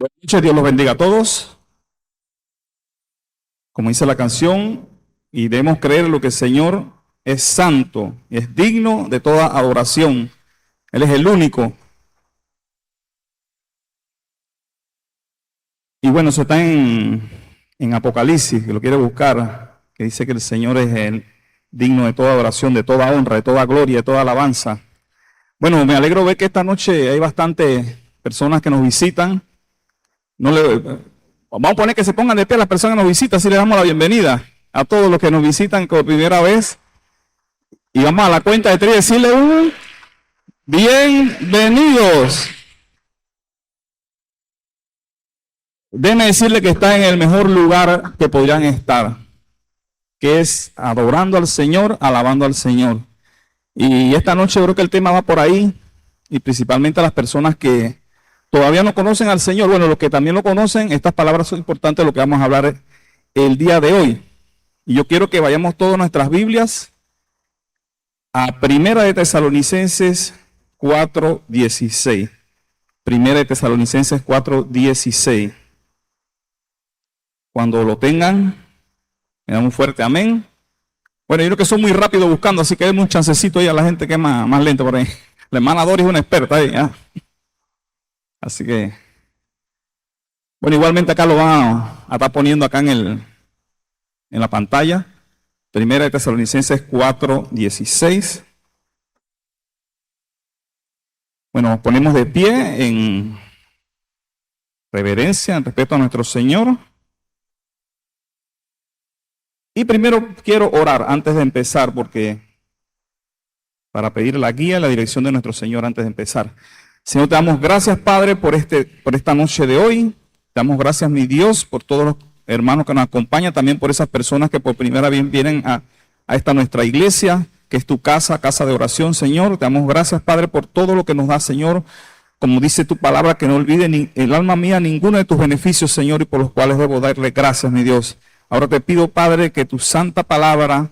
Buenas noches, Dios los bendiga a todos. Como dice la canción, y debemos creer en lo que el Señor es santo, es digno de toda adoración. Él es el único. Y bueno, eso está en Apocalipsis, que lo quiere buscar, que dice que el Señor es el digno de toda adoración, de toda honra, de toda gloria, de toda alabanza. Bueno, me alegro ver que esta noche hay bastantes personas que nos visitan. Vamos a poner que se pongan de pie las personas que nos visitan, así le damos la bienvenida a todos los que nos visitan por primera vez. Y vamos a la cuenta de tres y decirle un bienvenidos. Déjenme decirle que está en el mejor lugar que podrían estar, que es adorando al Señor, alabando al Señor. Y esta noche creo que el tema va por ahí, y principalmente a las personas que todavía no conocen al Señor. Bueno, los que también lo conocen, estas palabras son importantes de lo que vamos a hablar el día de hoy. Y yo quiero que vayamos todas nuestras Biblias a Primera de Tesalonicenses 4:16. Primera de Tesalonicenses 4:16. Cuando lo tengan, me dan un fuerte amén. Bueno, yo creo que son muy rápido buscando, así que denme un chancecito ahí a la gente que es más lenta por ahí. La hermana Doris es una experta ahí. Así que, bueno, igualmente acá lo van a estar poniendo acá en la pantalla. Primera de Tesalonicenses 4:16. Bueno, nos ponemos de pie en reverencia, en respeto a nuestro Señor. Y primero quiero orar antes de empezar, para pedir la guía y la dirección de nuestro Señor antes de empezar. Señor, te damos gracias, Padre, por esta noche de hoy. Te damos gracias, mi Dios, por todos los hermanos que nos acompañan, también por esas personas que por primera vez vienen a esta nuestra iglesia, que es tu casa, casa de oración, Señor. Te damos gracias, Padre, por todo lo que nos da, Señor. Como dice tu palabra, que no olvide el alma mía ninguno de tus beneficios, Señor, y por los cuales debo darle gracias, mi Dios. Ahora te pido, Padre, que tu santa palabra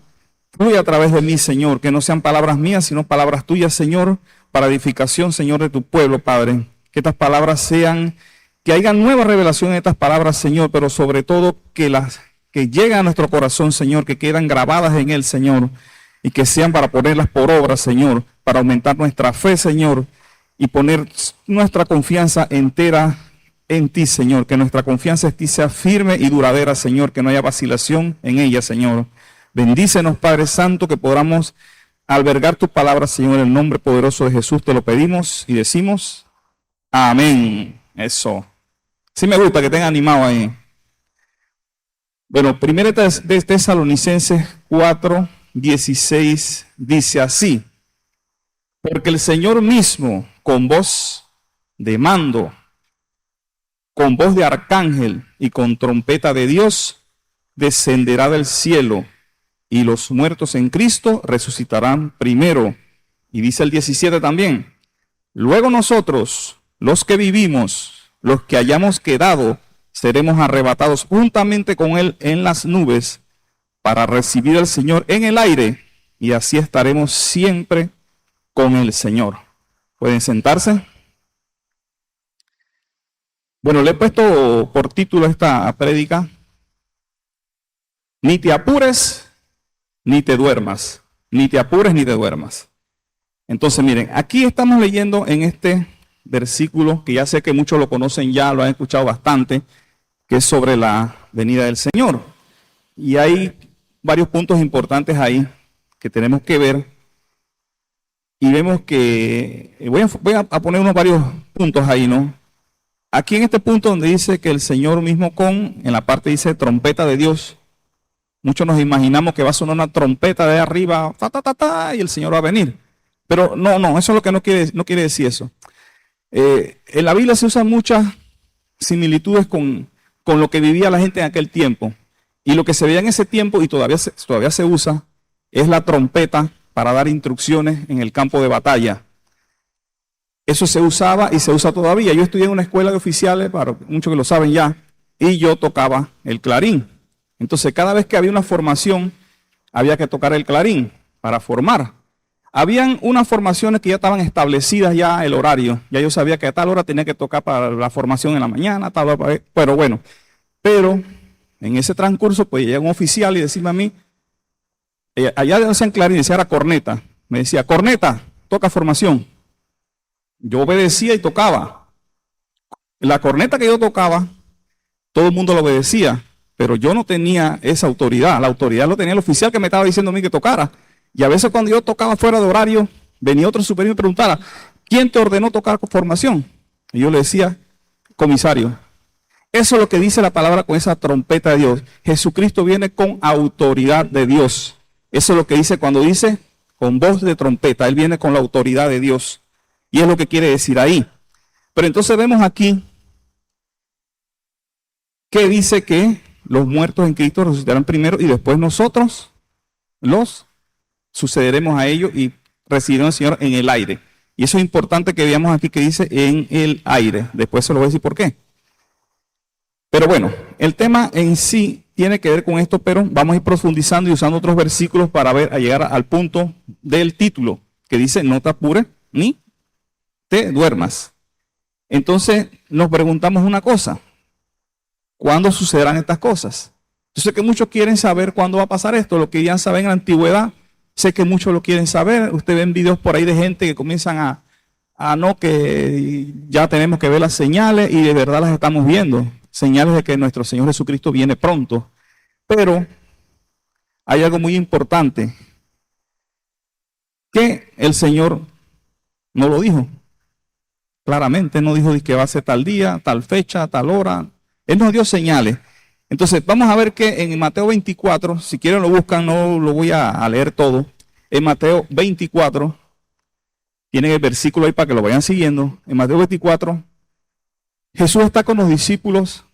fluya a través de mí, Señor, que no sean palabras mías, sino palabras tuyas, Señor, para edificación, Señor, de tu pueblo, Padre. Que estas palabras que haya nueva revelación en estas palabras, Señor, pero sobre todo que lleguen a nuestro corazón, Señor, que quedan grabadas en él, Señor, y que sean para ponerlas por obra, Señor, para aumentar nuestra fe, Señor, y poner nuestra confianza entera en ti, Señor, que nuestra confianza en ti sea firme y duradera, Señor, que no haya vacilación en ella, Señor. Bendícenos, Padre Santo, que podamos albergar tu palabra, Señor, en el nombre poderoso de Jesús te lo pedimos y decimos amén. Eso. Sí me gusta que estén animados ahí. Bueno, Primera de Tesalonicenses 4:16 dice así: porque el Señor mismo, con voz de mando, con voz de arcángel y con trompeta de Dios, descenderá del cielo, y los muertos en Cristo resucitarán primero. Y dice el 17 también: luego nosotros, los que vivimos, los que hayamos quedado, seremos arrebatados juntamente con Él en las nubes para recibir al Señor en el aire, y así estaremos siempre con el Señor. ¿Pueden sentarse? Bueno, le he puesto por título a esta prédica: ni te apures, ni te duermas. Ni te apures, ni te duermas. Entonces, miren, aquí estamos leyendo en este versículo, que ya sé que muchos lo conocen ya, lo han escuchado bastante, que es sobre la venida del Señor. Y hay varios puntos importantes ahí que tenemos que ver. Y vemos que, voy a poner unos varios puntos ahí, ¿no? Aquí en este punto donde dice que el Señor mismo en la parte dice trompeta de Dios, muchos nos imaginamos que va a sonar una trompeta de arriba, ta, ta, ta, ta, y el Señor va a venir. Pero no, eso es lo que no quiere decir eso. En la Biblia se usan muchas similitudes con lo que vivía la gente en aquel tiempo. Y lo que se veía en ese tiempo, y todavía se usa, es la trompeta para dar instrucciones en el campo de batalla. Eso se usaba y se usa todavía. Yo estudié en una escuela de oficiales, para muchos que lo saben ya, y yo tocaba el clarín. Entonces, cada vez que había una formación, había que tocar el clarín para formar. Habían unas formaciones que ya estaban establecidas ya el horario. Ya yo sabía que a tal hora tenía que tocar para la formación en la mañana, tal hora, pero bueno. Pero en ese transcurso, pues llega un oficial y decirme a mí, allá decían clarín, decía era corneta. Me decía, corneta, toca formación. Yo obedecía y tocaba. La corneta que yo tocaba, todo el mundo lo obedecía, pero yo no tenía esa autoridad. La autoridad lo tenía el oficial que me estaba diciendo a mí que tocara. Y a veces cuando yo tocaba fuera de horario, venía otro superior y me preguntara, ¿quién te ordenó tocar formación? Y yo le decía, comisario. Eso es lo que dice la palabra con esa trompeta de Dios. Jesucristo viene con autoridad de Dios. Eso es lo que dice cuando dice con voz de trompeta. Él viene con la autoridad de Dios. Y es lo que quiere decir ahí. Pero entonces vemos aquí que dice que los muertos en Cristo resucitarán primero y después nosotros los sucederemos a ellos y recibiremos al Señor en el aire. Y eso es importante que veamos aquí que dice en el aire. Después se lo voy a decir por qué. Pero bueno, el tema en sí tiene que ver con esto, pero vamos a ir profundizando y usando otros versículos para ver, a llegar al punto del título, que dice, no te apures ni te duermas. Entonces nos preguntamos una cosa, ¿cuándo sucederán estas cosas? Yo sé que muchos quieren saber cuándo va a pasar esto, lo que ya saben en la antigüedad, sé que muchos lo quieren saber. Usted ven videos por ahí de gente que comienzan a no, que ya tenemos que ver las señales y de verdad las estamos viendo. Señales de que nuestro Señor Jesucristo viene pronto. Pero hay algo muy importante, que el Señor no lo dijo. Claramente no dijo que va a ser tal día, tal fecha, tal hora. Él nos dio señales. Entonces vamos a ver que en Mateo 24, si quieren lo buscan, no lo voy a leer todo. En Mateo 24, tienen el versículo ahí para que lo vayan siguiendo. En Mateo 24, Jesús está con los discípulos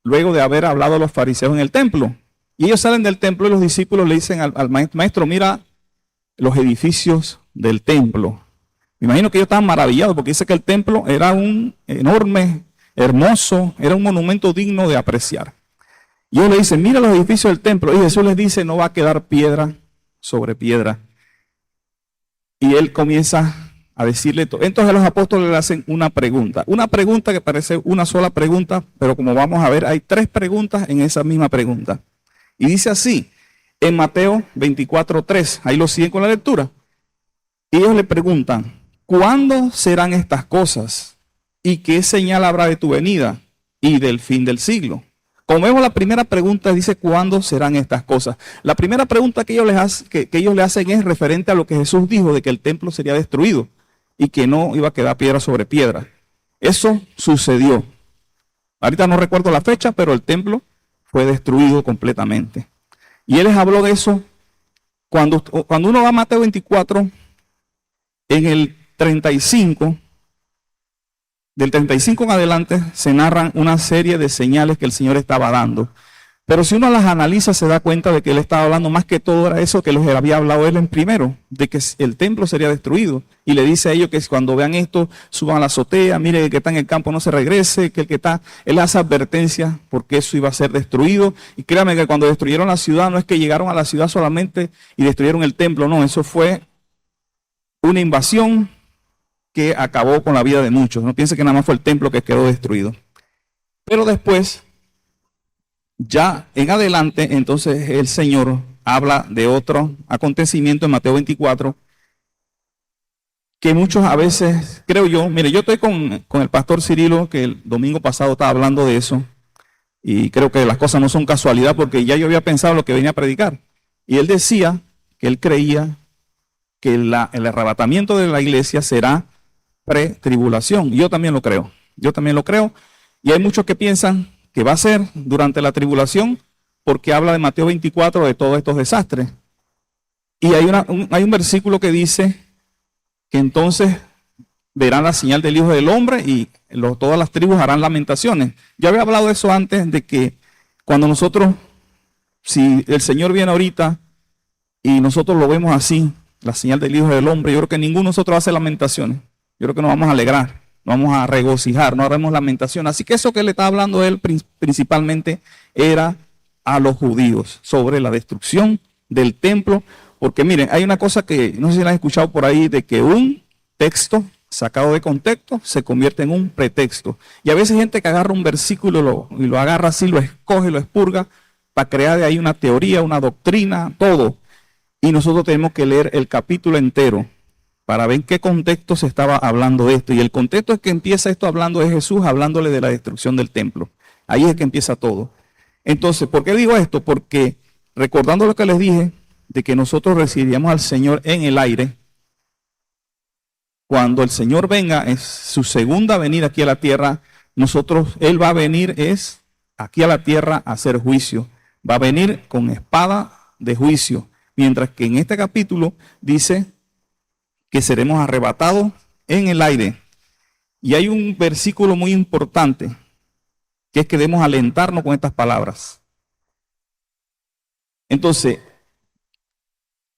luego de haber hablado a los fariseos en el templo. Y ellos salen del templo y los discípulos le dicen al maestro, mira los edificios del templo. Me imagino que ellos estaban maravillados porque dice que el templo era un enorme, hermoso, era un monumento digno de apreciar. Y ellos le dicen, mira los edificios del templo. Y Jesús les dice, no va a quedar piedra sobre piedra. Y él comienza a decirle todo. Entonces los apóstoles le hacen una pregunta que parece una sola pregunta, pero como vamos a ver, hay tres preguntas en esa misma pregunta. Y dice así, en Mateo 24:3, ahí lo siguen con la lectura. Y ellos le preguntan, ¿cuándo serán estas cosas? ¿Y qué señal habrá de tu venida y del fin del siglo? Como vemos, la primera pregunta dice, ¿cuándo serán estas cosas? La primera pregunta que ellos le hacen es referente a lo que Jesús dijo, de que el templo sería destruido y que no iba a quedar piedra sobre piedra. Eso sucedió. Ahorita no recuerdo la fecha, pero el templo fue destruido completamente. Y él les habló de eso cuando uno va a Mateo 24, en el 35, del 35 en adelante se narran una serie de señales que el Señor estaba dando. Pero si uno las analiza se da cuenta de que él estaba hablando más que todo era eso que les había hablado él en primero, de que el templo sería destruido. Y le dice a ellos que cuando vean esto, suban a la azotea, mire el que está en el campo no se regrese, que el que está, él hace advertencia porque eso iba a ser destruido. Y créanme que cuando destruyeron la ciudad, no es que llegaron a la ciudad solamente y destruyeron el templo, no, eso fue una invasión que acabó con la vida de muchos. No piense que nada más fue el templo que quedó destruido. Pero después, ya en adelante, entonces el Señor habla de otro acontecimiento en Mateo 24, que muchos a veces, creo yo, mire, yo estoy con el pastor Cirilo, que el domingo pasado estaba hablando de eso, y creo que las cosas no son casualidad, porque ya yo había pensado lo que venía a predicar. Y él decía que él creía que el arrebatamiento de la iglesia será pre-tribulación. Yo también lo creo. Y hay muchos que piensan que va a ser durante la tribulación, porque habla de Mateo 24 de todos estos desastres. Y hay un versículo que dice que entonces verán la señal del Hijo del Hombre y todas las tribus harán lamentaciones. Yo había hablado de eso antes, de que cuando nosotros, si el Señor viene ahorita y nosotros lo vemos así, la señal del Hijo del Hombre, yo creo que ninguno de nosotros hace lamentaciones. Yo creo que nos vamos a alegrar, nos vamos a regocijar, no haremos lamentación. Así que eso que le está hablando él principalmente era a los judíos sobre la destrucción del templo Porque miren, hay una cosa que no sé si la han escuchado por ahí, de que un texto sacado de contexto se convierte en un pretexto. Y a veces hay gente que agarra un versículo y lo agarra así, lo escoge, lo expurga, para crear de ahí una teoría, una doctrina, todo. Y nosotros tenemos que leer el capítulo entero para ver en qué contexto se estaba hablando de esto. Y el contexto es que empieza esto hablando de Jesús, hablándole de la destrucción del templo. Ahí es que empieza todo. Entonces, ¿por qué digo esto? Porque recordando lo que les dije, de que nosotros recibiríamos al Señor en el aire, cuando el Señor venga, es su segunda venida aquí a la tierra, Él va a venir es aquí a la tierra a hacer juicio. Va a venir con espada de juicio. Mientras que en este capítulo dice que seremos arrebatados en el aire. Y hay un versículo muy importante, que es que debemos alentarnos con estas palabras. Entonces,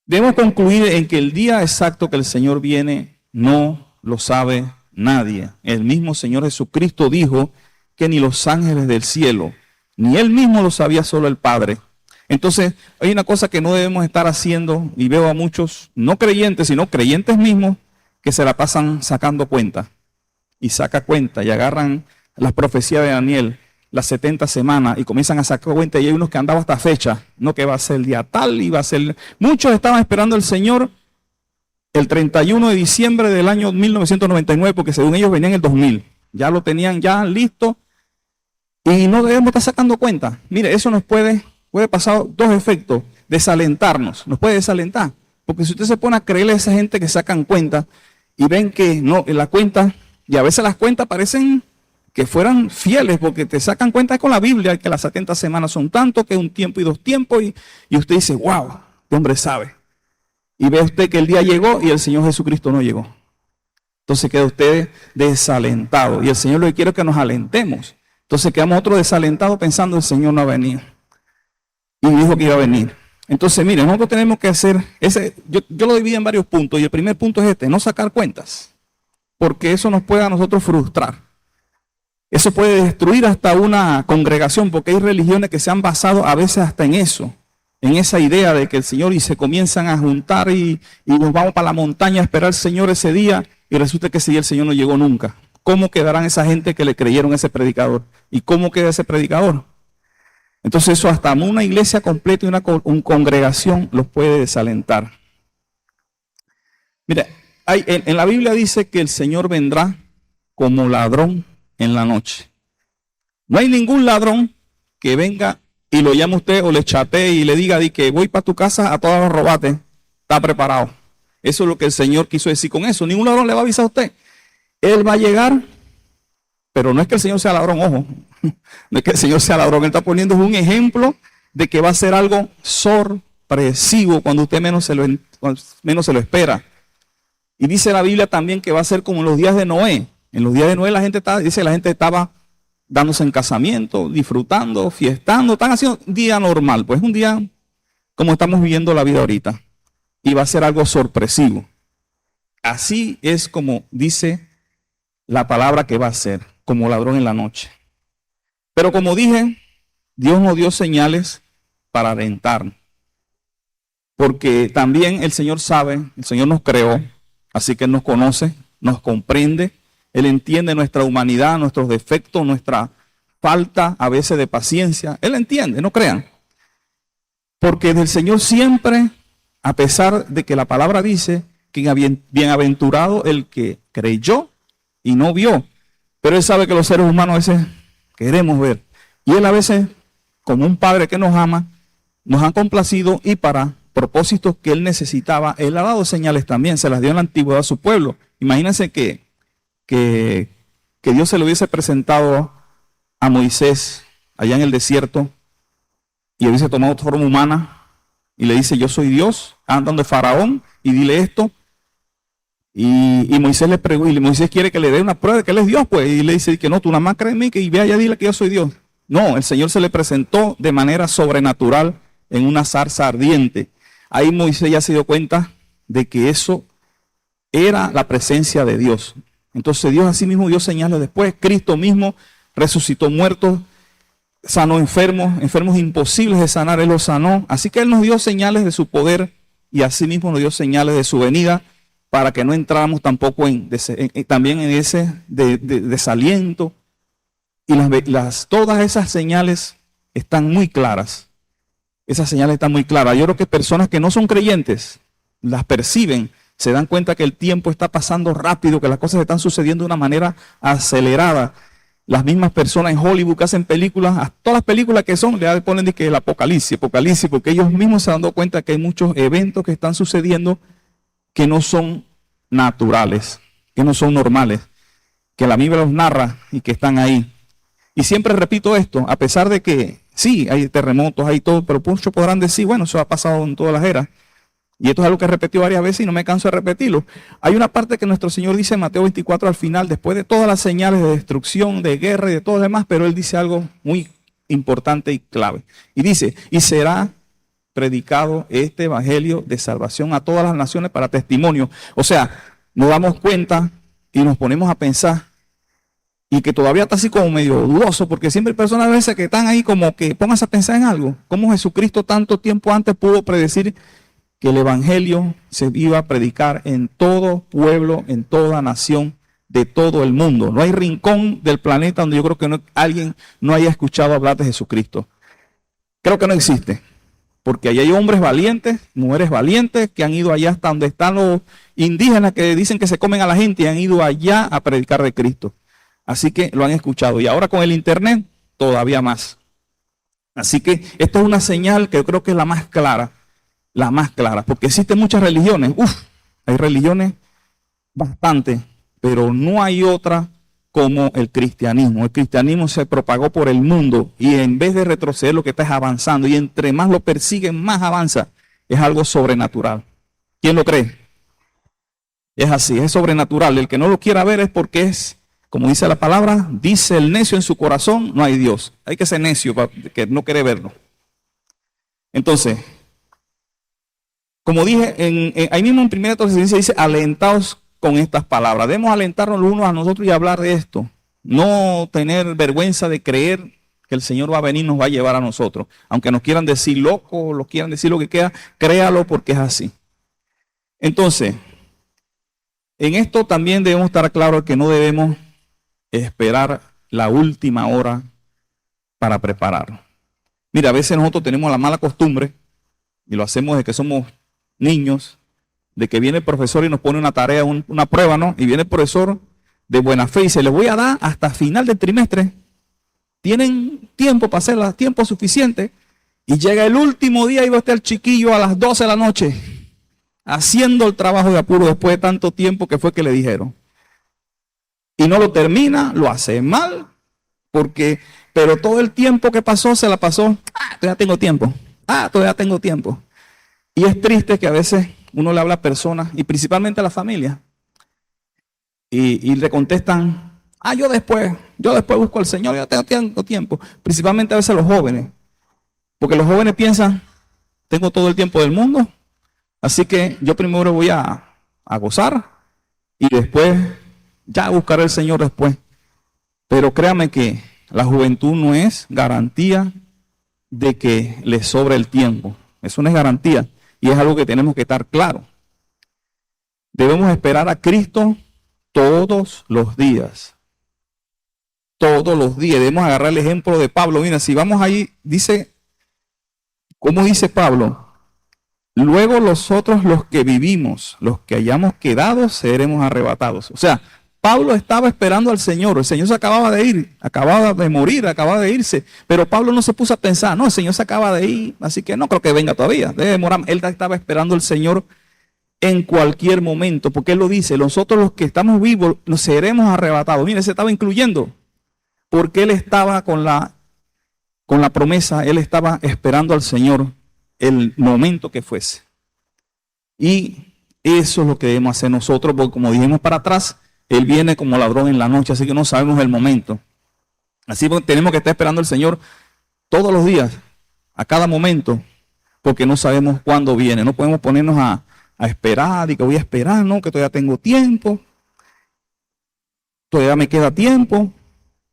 debemos concluir en que el día exacto que el Señor viene no lo sabe nadie. El mismo Señor Jesucristo dijo que ni los ángeles del cielo, ni Él mismo lo sabía, solo el Padre. Entonces, hay una cosa que no debemos estar haciendo, y veo a muchos, no creyentes, sino creyentes mismos, que se la pasan sacando cuenta. Y saca cuenta, y agarran las profecías de Daniel, las 70 semanas, y comienzan a sacar cuenta, y hay unos que han dado hasta fecha, no que va a ser el día tal, y va a ser... Muchos estaban esperando al Señor el 31 de diciembre del año 1999, porque según ellos venían el 2000. Ya lo tenían ya listo, y no debemos estar sacando cuenta. Mire, eso nos puede pasar dos efectos: desalentarnos, nos puede desalentar, porque si usted se pone a creerle a esa gente que sacan cuenta y ven que no, en la cuenta, y a veces las cuentas parecen que fueran fieles, porque te sacan cuenta con la Biblia, que las 70 semanas son tanto, que un tiempo y dos tiempos, y usted dice, wow, este hombre sabe. Y ve usted que el día llegó y el Señor Jesucristo no llegó. Entonces queda usted desalentado, y el Señor lo que quiere es que nos alentemos. Entonces quedamos otros desalentados pensando el Señor no va a venir. Y dijo que iba a venir. Entonces, miren, nosotros tenemos que hacer, yo lo divido en varios puntos, y el primer punto es este: no sacar cuentas, porque eso nos puede a nosotros frustrar. Eso puede destruir hasta una congregación, porque hay religiones que se han basado a veces hasta en eso, en esa idea de que el Señor, y se comienzan a juntar y nos vamos para la montaña a esperar al Señor ese día, y resulta que ese día el Señor no llegó nunca. ¿Cómo quedarán esa gente que le creyeron a ese predicador? ¿Y cómo queda ese predicador? Entonces eso hasta una iglesia completa y una congregación los puede desalentar. Mira, en la Biblia dice que el Señor vendrá como ladrón en la noche. No hay ningún ladrón que venga y lo llame usted o le chatee y le diga que voy para tu casa a todos los robates. Está preparado. Eso es lo que el Señor quiso decir con eso. Ningún ladrón le va a avisar a usted. Él va a llegar, pero no es que el Señor sea ladrón, ojo. No es que el Señor sea ladrón. Él está poniendo un ejemplo de que va a ser algo sorpresivo cuando usted menos se lo espera. Y dice la Biblia también que va a ser como en los días de Noé. En los días de Noé la gente estaba dándose en casamiento, disfrutando, fiestando. Están haciendo un día normal, pues un día como estamos viviendo la vida ahorita. Y va a ser algo sorpresivo. Así es como dice la palabra que va a ser, como ladrón en la noche. Pero como dije, Dios nos dio señales para alentarnos. Porque también el Señor sabe, el Señor nos creó, así que Él nos conoce, nos comprende. Él entiende nuestra humanidad, nuestros defectos, nuestra falta a veces de paciencia. Él entiende, no crean. Porque del Señor siempre, a pesar de que la palabra dice que bienaventurado el que creyó y no vio. Pero Él sabe que los seres humanos a veces queremos ver. Y Él a veces, como un padre que nos ama, nos ha complacido, y para propósitos que Él necesitaba, Él ha dado señales también, se las dio en la antigüedad a su pueblo. Imagínense que Dios se lo hubiese presentado a Moisés allá en el desierto y hubiese tomado forma humana y le dice, yo soy Dios, anda donde Faraón y dile esto. Y Moisés le pregunta, y Moisés quiere que le dé una prueba de que Él es Dios, pues, y le dice que no, tú nada más crees en mí, y ve allá y dile que yo soy Dios. No, el Señor se le presentó de manera sobrenatural en una zarza ardiente. Ahí Moisés ya se dio cuenta de que eso era la presencia de Dios. Entonces Dios así mismo dio señales después. Cristo mismo resucitó muertos, sanó enfermos imposibles de sanar, Él los sanó. Así que Él nos dio señales de su poder y asimismo nos dio señales de su venida para que no entráramos tampoco también en ese desaliento. Y todas esas señales están muy claras. Esas señales están muy claras. Yo creo que personas que no son creyentes las perciben, se dan cuenta que el tiempo está pasando rápido, que las cosas están sucediendo de una manera acelerada. Las mismas personas en Hollywood que hacen películas, a todas las películas que son, le ponen de que el apocalipsis, porque ellos mismos se han dado cuenta que hay muchos eventos que están sucediendo que no son naturales, que no son normales, que la Biblia los narra y que están ahí. Y siempre repito esto, a pesar de que sí, hay terremotos, hay todo, pero muchos podrán decir, bueno, eso ha pasado en todas las eras. Y esto es algo que he repetido varias veces y no me canso de repetirlo. Hay una parte que nuestro Señor dice en Mateo 24 al final, después de todas las señales de destrucción, de guerra y de todo lo demás, pero Él dice algo muy importante y clave. Y dice, y será predicado este evangelio de salvación a todas las naciones para testimonio. O sea, nos damos cuenta y nos ponemos a pensar, y que todavía está así como medio dudoso, porque siempre hay personas a veces que están ahí como que pónganse a pensar en algo. ¿Cómo Jesucristo tanto tiempo antes pudo predecir que el evangelio se iba a predicar en todo pueblo, en toda nación, de todo el mundo? No hay rincón del planeta donde yo creo que alguien no haya escuchado hablar de Jesucristo. Creo que no existe, porque allá hay hombres valientes, mujeres valientes, que han ido allá hasta donde están los indígenas que dicen que se comen a la gente y han ido allá a predicar de Cristo. Así que lo han escuchado. Y ahora con el internet, todavía más. Así que esto es una señal que yo creo que es la más clara, porque existen muchas religiones. Hay religiones bastante, pero no hay otra como el cristianismo. El cristianismo se propagó por el mundo y en vez de retroceder lo que está es avanzando, y entre más lo persiguen, más avanza. Es algo sobrenatural. ¿Quién lo cree? Es así, es sobrenatural. El que no lo quiera ver es porque es, como dice la palabra, dice el necio en su corazón, no hay Dios. Hay que ser necio para que no quiere verlo. Entonces, como dije, ahí mismo en 1 Tesalonicenses dice, alentaos con estas palabras. Debemos alentarnos los unos a nosotros y hablar de esto. No tener vergüenza de creer que el Señor va a venir y nos va a llevar a nosotros. Aunque nos quieran decir loco, nos quieran decir lo que queda, créalo porque es así. Entonces, en esto también debemos estar claros que no debemos esperar la última hora para prepararnos. Mira, a veces nosotros tenemos la mala costumbre, y lo hacemos desde que somos niños, de que viene el profesor y nos pone una tarea, una prueba, ¿no? Y viene el profesor de buena fe y dice, les voy a dar hasta final del trimestre. Tienen tiempo para hacerla, tiempo suficiente. Y llega el último día y va a estar el chiquillo a las 12 de la noche haciendo el trabajo de apuro después de tanto tiempo que fue que le dijeron. Y no lo termina, lo hace mal, pero todo el tiempo que pasó se la pasó. Todavía tengo tiempo. Todavía tengo tiempo. Y es triste que a veces uno le habla a personas, y principalmente a la familia, y le contestan, yo después busco al Señor, ya tengo tiempo. Principalmente a veces los jóvenes, porque los jóvenes piensan, tengo todo el tiempo del mundo, así que yo primero voy a gozar, y después ya buscaré al Señor después. Pero créame que la juventud no es garantía de que les sobre el tiempo. Eso no es garantía. Y es algo que tenemos que estar claro. Debemos esperar a Cristo todos los días. Todos los días. Debemos agarrar el ejemplo de Pablo. Mira, si vamos ahí, dice, ¿cómo dice Pablo? Luego nosotros los que vivimos, los que hayamos quedado, seremos arrebatados. O sea, Pablo estaba esperando al Señor. El Señor se acababa de ir, acababa de morir, acababa de irse. Pero Pablo no se puso a pensar, no, el Señor se acaba de ir, así que no creo que venga todavía. Debe demorar. Él estaba esperando al Señor en cualquier momento, porque Él lo dice, nosotros los que estamos vivos nos seremos arrebatados. Mire, se estaba incluyendo, porque Él estaba con la promesa, Él estaba esperando al Señor el momento que fuese. Y eso es lo que debemos hacer nosotros, porque como dijimos para atrás, Él viene como ladrón en la noche, así que no sabemos el momento. Así que tenemos que estar esperando al Señor todos los días, a cada momento, porque no sabemos cuándo viene. No podemos ponernos a esperar y que voy a esperar, no, que todavía tengo tiempo, todavía me queda tiempo,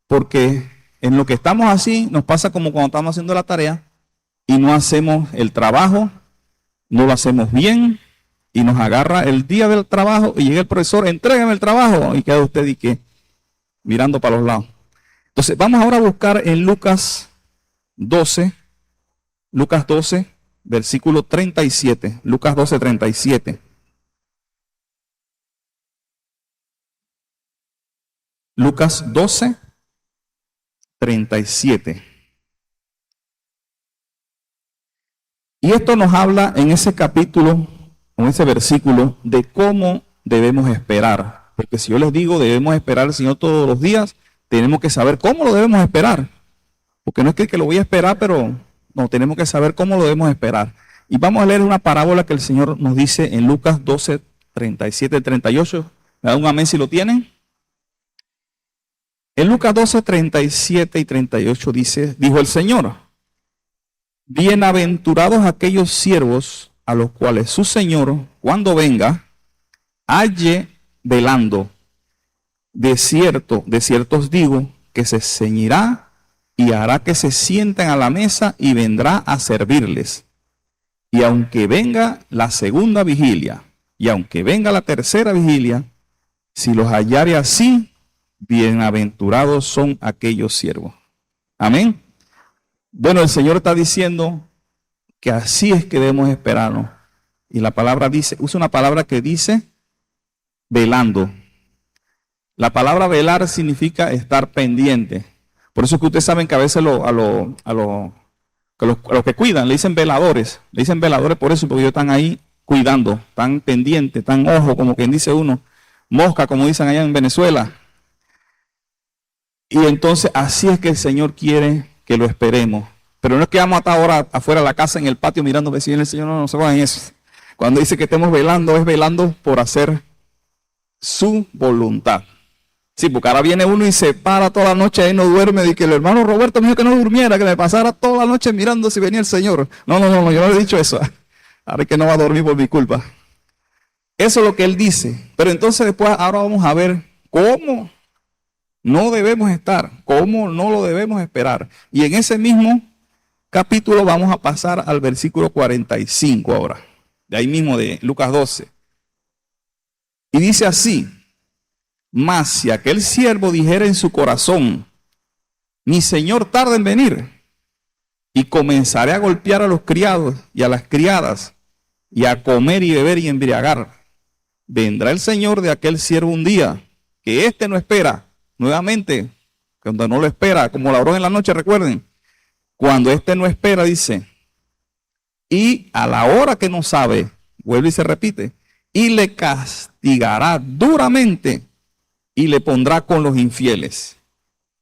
porque en lo que estamos así nos pasa como cuando estamos haciendo la tarea y no hacemos el trabajo no lo hacemos bien y nos agarra el día del trabajo y llega el profesor, entrégame el trabajo y queda usted y que mirando para los lados. Entonces vamos ahora a buscar en Lucas 12, versículo 37, Lucas 12, 37. Lucas 12, 37. Y esto nos habla en ese capítulo, en ese versículo, de cómo debemos esperar. Porque si yo les digo debemos esperar al Señor todos los días, tenemos que saber cómo lo debemos esperar. Porque no es que lo voy a esperar, pero no, tenemos que saber cómo lo debemos esperar. Y vamos a leer una parábola que el Señor nos dice en Lucas 12, 37, 38. ¿Me da un amén si lo tienen? En Lucas 12, 37 y 38 dijo el Señor: bienaventurados aquellos siervos a los cuales su Señor, cuando venga, halle velando. De cierto os digo, que se ceñirá y hará que se sienten a la mesa y vendrá a servirles. Y aunque venga la segunda vigilia, y aunque venga la tercera vigilia, si los hallare así, bienaventurados son aquellos siervos. Amén. Bueno, el Señor está diciendo que así es que debemos esperarnos. Y la palabra dice, usa una palabra que dice velando. La palabra velar significa estar pendiente. Por eso es que ustedes saben que a veces a los que cuidan le dicen veladores. Le dicen veladores por eso, porque ellos están ahí cuidando, están pendientes, están ojo, como quien dice uno, mosca, como dicen allá en Venezuela. Y entonces así es que el Señor quiere que lo esperemos. Pero no es que vamos a estar ahora afuera de la casa en el patio mirando si viene el Señor, no se van en eso. Cuando dice que estemos velando, es velando por hacer su voluntad. Sí, porque ahora viene uno y se para toda la noche ahí, no duerme, y que el hermano Roberto me dijo que no durmiera, que me pasara toda la noche mirando si venía el Señor. No, yo no le he dicho eso. Ahora es que no va a dormir por mi culpa. Eso es lo que él dice. Pero entonces después, ahora vamos a ver cómo no debemos estar, cómo no lo debemos esperar. Y en ese mismo capítulo vamos a pasar al versículo 45 ahora. De ahí mismo de Lucas 12. Y dice así: mas si aquel siervo dijera en su corazón, mi señor tarda en venir, y comenzaré a golpear a los criados y a las criadas, y a comer y beber y embriagar, vendrá el señor de aquel siervo un día, que éste no espera, nuevamente, cuando no lo espera, como la oró en la noche, recuerden, cuando éste no espera, dice, y a la hora que no sabe, vuelve y se repite, y le castigará duramente, y le pondrá con los infieles.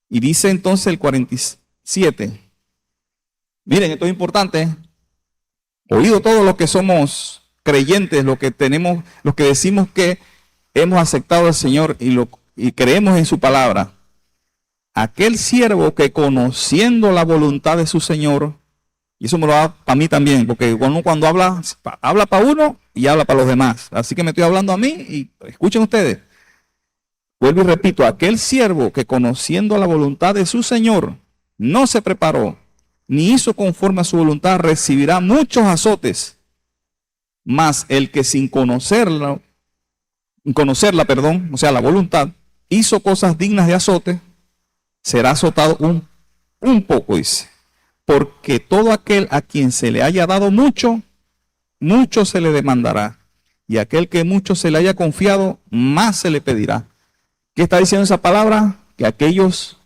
Y dice entonces el 47. Miren, esto es importante. Oído todos los que somos creyentes, los que tenemos, los que decimos que hemos aceptado al Señor y creemos en su palabra. Aquel siervo que conociendo la voluntad de su Señor, y eso me lo da para mí también, porque uno cuando habla para uno y habla para los demás. Así que me estoy hablando a mí y escuchen ustedes. Vuelvo y repito, aquel siervo que conociendo la voluntad de su Señor no se preparó, ni hizo conforme a su voluntad, recibirá muchos azotes. Mas el que sin conocerla, o sea, la voluntad, hizo cosas dignas de azote, será azotado un poco, dice. Porque todo aquel a quien se le haya dado mucho, mucho se le demandará. Y aquel que mucho se le haya confiado, más se le pedirá. ¿Qué está diciendo esa palabra? Que aquellos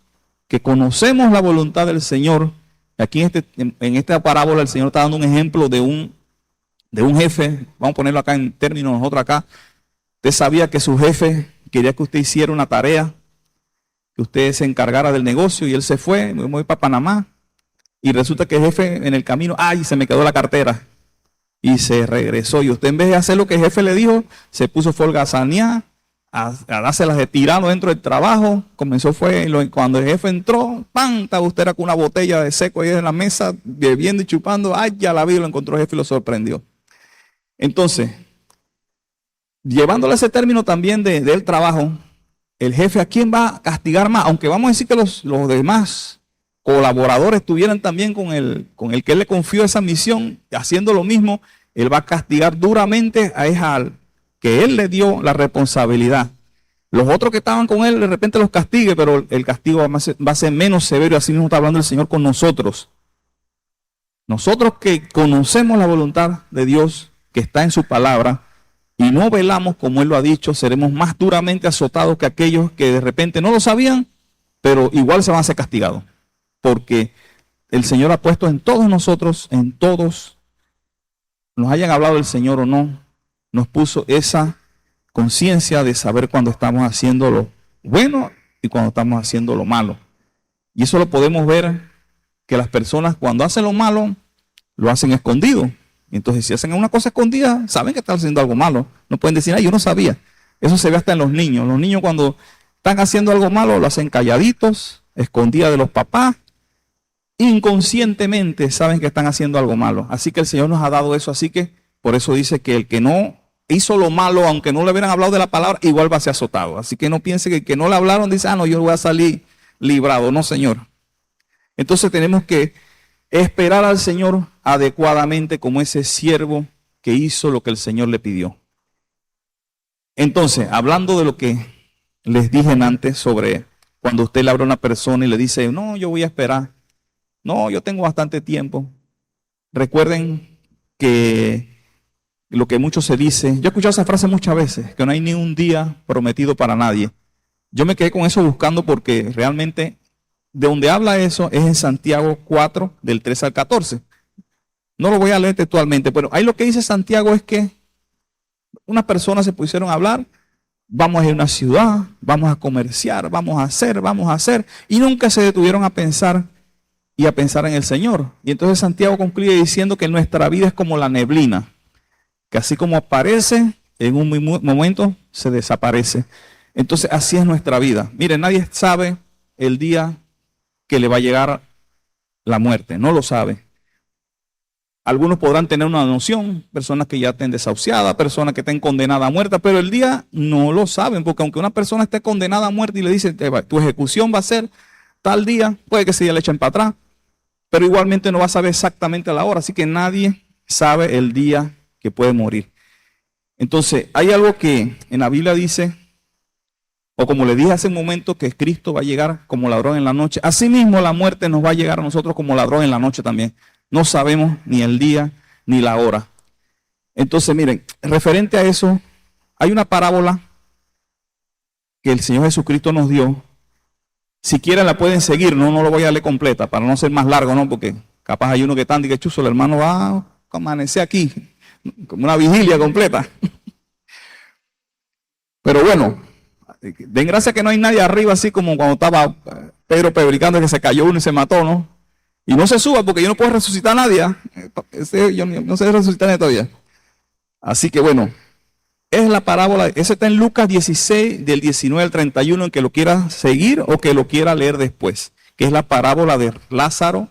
que conocemos la voluntad del Señor, aquí en esta parábola el Señor está dando un ejemplo de un jefe, vamos a ponerlo acá en términos nosotros acá. Usted sabía que su jefe quería que usted hiciera una tarea, que usted se encargara del negocio y él se fue, me voy para Panamá y resulta que el jefe en el camino, ¡ay! Se me quedó la cartera y se regresó y usted en vez de hacer lo que el jefe le dijo, se puso holgazanía, a dárselas de tirano dentro del trabajo. Cuando el jefe entró, ¡pam! Estaba usted con una botella de seco ahí en la mesa, bebiendo y chupando. ¡Ay! Ya la vi, lo encontró el jefe y lo sorprendió. Entonces, llevándole ese término también del trabajo, el jefe, ¿a quién va a castigar más? Aunque vamos a decir que los demás colaboradores estuvieran también con el que él le confió esa misión, haciendo lo mismo, Él va a castigar duramente a Ejal, que Él le dio la responsabilidad. Los otros que estaban con Él, de repente los castigue, pero el castigo va a ser menos severo. Así mismo está hablando el Señor con nosotros. Nosotros que conocemos la voluntad de Dios, que está en su palabra, y no velamos como Él lo ha dicho, seremos más duramente azotados que aquellos que de repente no lo sabían, pero igual se van a ser castigados. Porque el Señor ha puesto en todos nosotros, en todos, nos hayan hablado del Señor o no, nos puso esa conciencia de saber cuando estamos haciendo lo bueno y cuando estamos haciendo lo malo. Y eso lo podemos ver, que las personas cuando hacen lo malo, lo hacen escondido. Entonces, si hacen una cosa escondida, saben que están haciendo algo malo. No pueden decir, ay, yo no sabía. Eso se ve hasta en los niños. Los niños cuando están haciendo algo malo, lo hacen calladitos, escondidas de los papás. Inconscientemente saben que están haciendo algo malo. Así que el Señor nos ha dado eso. Así que por eso dice que el que no hizo lo malo, aunque no le hubieran hablado de la palabra, igual va a ser azotado. Así que no piense que el que no le hablaron dice, no, yo voy a salir librado. No, Señor. Entonces tenemos que esperar al Señor adecuadamente como ese siervo que hizo lo que el Señor le pidió. Entonces, hablando de lo que les dije antes sobre cuando usted le habla a una persona y le dice, no, yo voy a esperar. No, yo tengo bastante tiempo. Recuerden que lo que mucho se dice, yo he escuchado esa frase muchas veces, que no hay ni un día prometido para nadie. Yo me quedé con eso buscando porque realmente de donde habla eso es en Santiago 4, del 13 al 14. No lo voy a leer textualmente, pero ahí lo que dice Santiago es que unas personas se pusieron a hablar, vamos a ir a una ciudad, vamos a comerciar, vamos a hacer, y nunca se detuvieron a pensar y a pensar en el Señor. Y entonces Santiago concluye diciendo que nuestra vida es como la neblina, que así como aparece, en un momento se desaparece. Entonces así es nuestra vida. Miren, nadie sabe el día que le va a llegar la muerte, no lo sabe. Algunos podrán tener una noción, personas que ya estén desahuciadas, personas que estén condenadas a muerte, pero el día no lo saben, porque aunque una persona esté condenada a muerte y le dice, tu ejecución va a ser tal día, puede que se ya le echen para atrás, pero igualmente no va a saber exactamente a la hora, así que nadie sabe el día que puede morir. Entonces, hay algo que en la Biblia dice, o como le dije hace un momento, que Cristo va a llegar como ladrón en la noche. Asimismo, la muerte nos va a llegar a nosotros como ladrón en la noche también. No sabemos ni el día ni la hora. Entonces, miren, referente a eso, hay una parábola que el Señor Jesucristo nos dio. Si quieren la pueden seguir, no lo voy a leer completa para no ser más largo, ¿no? Porque capaz hay uno que está y que chuzo, el hermano va a amanecer aquí, como una vigilia completa. Pero bueno, den gracias que no hay nadie arriba, así como cuando estaba Pedro predicando que se cayó uno y se mató, ¿no? Y no se suba porque yo no puedo resucitar a nadie. Yo no sé resucitar a nadie todavía. Así que bueno, es la parábola. Ese está en Lucas 16, del 19 al 31, en que lo quiera seguir o que lo quiera leer después. Que es la parábola de Lázaro